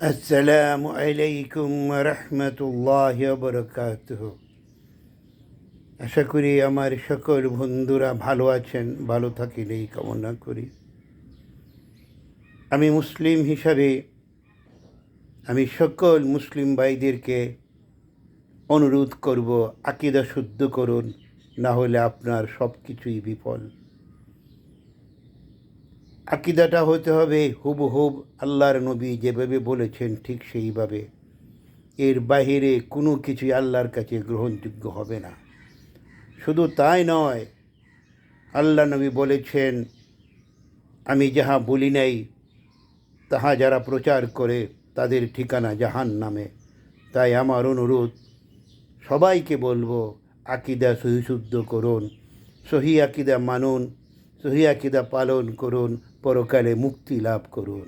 আসসালামু আলাইকুম রহমতুল্লাহ বরকাতুহ। আশা করি আমার সকল বন্ধুরা ভালো আছেন, ভালো থাকেন এই কামনা করি। আমি মুসলিম হিসাবে আমি সকল মুসলিম ভাইদেরকে অনুরোধ করব, আকীদা শুদ্ধ করুন, না হলে আপনার সব কিছুই বিফল। আকীদাটা হতে হবে হুবহুব আল্লাহর নবী যেভাবে বলেছেন ঠিক সেইভাবে। এর বাহিরে কোনো কিছুই আল্লাহর কাছে গ্রহণযোগ্য হবে না। শুধু তাই নয়, আল্লাহ নবী বলেছেন, আমি যাহা বলি নাই তাহা যারা প্রচার করে তাদের ঠিকানা জাহান্নামে। তাই আমার অনুরোধ, সবাইকে বলবো, আকীদা সহিশুদ্ধ করুন, সহি আকীদা মানুন, সহি আকীদা পালন করুন, পরকালে মুক্তি লাভ করুন।